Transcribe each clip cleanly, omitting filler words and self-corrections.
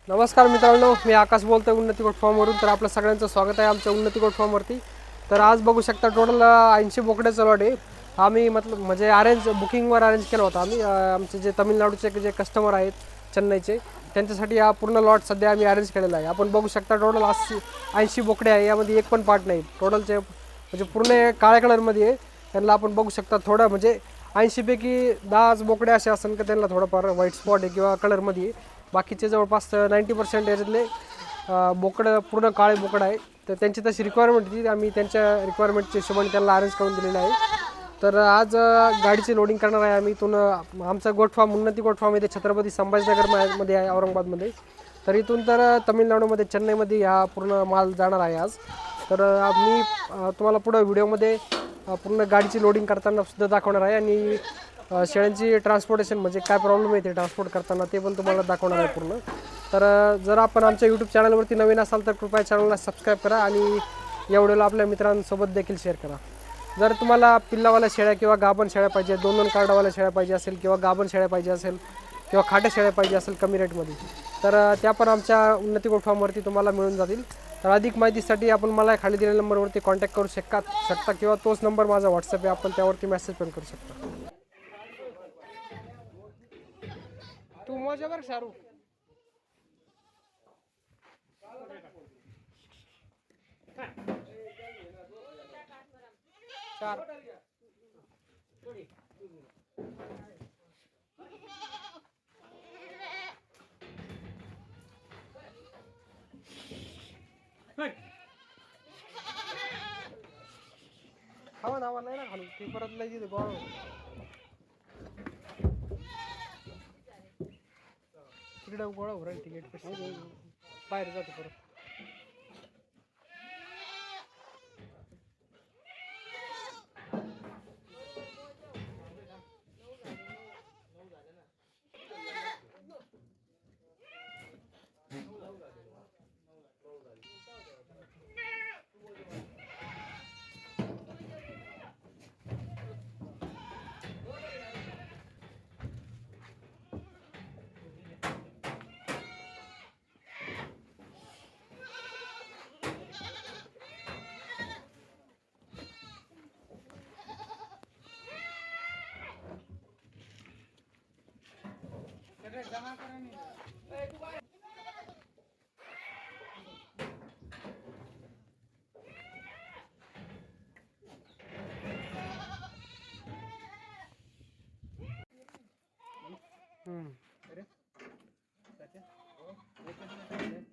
नमस्कार मित्रांनो, मी आकाश बोलतोय उन्नती गोट फार्मवरून. तर आपलं सगळ्यांचं स्वागत आहे आमच्या उन्नती गोट फार्मवरती. तर आज बघू शकता टोटल 80 बोकड्याचा लॉट आहे. आम्ही म्हणजे बुकिंगवर अरेंज केला होता आम्ही. आमचे जे तामिळनाडूचे जे कस्टमर आहेत चेन्नईचे, त्यांच्यासाठी हा पूर्ण लॉट सध्या आम्ही अरेंज केलेला आहे. आपण बघू शकता टोटल 80 बोकडे आहे. यामध्ये एक पण पार्ट नाही. टोटलचे म्हणजे पूर्ण काळ्या कलरमध्ये आहे. त्यांना आपण बघू शकता थोडं म्हणजे 80पैकी 10 बोकडे असे असेल की त्यांना थोडंफार व्हाईट स्पॉट आहे किंवा कलरमध्ये आहे. बाकीचे जवळपास 90% याच्यातले बोकडं पूर्ण काळे बोकडं आहे. तर त्यांची तशी रिक्वायरमेंट होती, आम्ही त्यांच्या रिक्वायरमेंटच्या हिशोबाने त्यांना अरेंज करून दिलेलं आहे. तर आज गाडीची लोडिंग करणार आहे आम्ही. इथून आमचा गोट फार्म उन्नती गोट फार्म इथे छत्रपती संभाजीनगरमध्ये आहे, औरंगाबादमध्ये. तर इथून तर तमिळनाडूमध्ये चेन्नईमध्ये हा पूर्ण माल जाणार आहे आज. तर मी तुम्हाला पुढं व्हिडिओमध्ये पूर्ण गाडीची लोडिंग करताना सुद्धा दाखवणार आहे आणि शेळ्यांची ट्रान्सपोर्टेशन म्हणजे काय प्रॉब्लेम येते ट्रान्सपोर्ट करताना ते पण तुम्हाला दाखवणार आहे पूर्ण. तर जर आपण आमच्या यूट्यूब चॅनलवरती नवीन असाल तर कृपया चॅनलला सबस्क्राईब करा आणि या व्हिडिओला आपल्या मित्रांसोबत देखील शेअर करा. जर तुम्हाला पिल्लावाल्या शेळ्या किंवा गाभण शेळ्या पाहिजे, 2-2 कार्डावाल्या शेळ्या पाहिजे असेल किंवा गाभण शेळ्या पाहिजे असेल किंवा खाट्या शेळ्या पाहिजे असेल कमी रेटमध्ये, तर त्या पण आमच्या उन्नती गोट फार्मवरती तुम्हाला मिळून जातील. तर अधिक माहितीसाठी आपण मला खाली दिलेल्या नंबरवरती कॉन्टॅक्ट करू शकता किंवा तोच नंबर माझा व्हॉट्सअप आहे, आपण त्यावरती मेसेज पण करू शकता. तू मजा बरं शारू. चार हवा नावा नाही ना खालू ते परत लई तिथे गोळ तिकडे गोळा हो राहील तिकीट बाहेर जातो परत.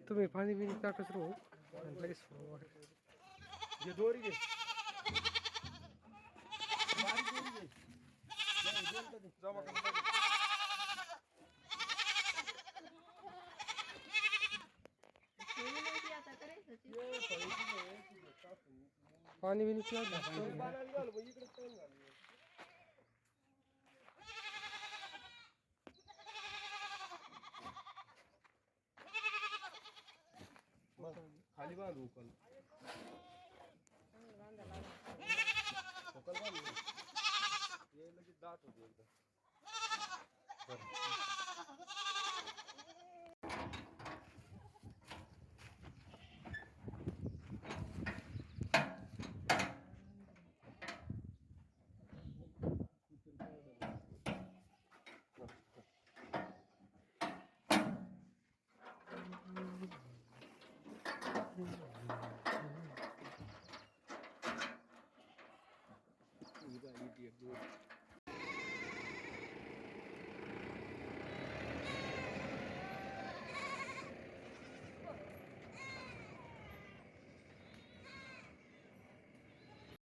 तुम्ही पाणी बिनी टाकत राहू लगेच पाणी बिनी खाली बांधू दाट होते एकदम.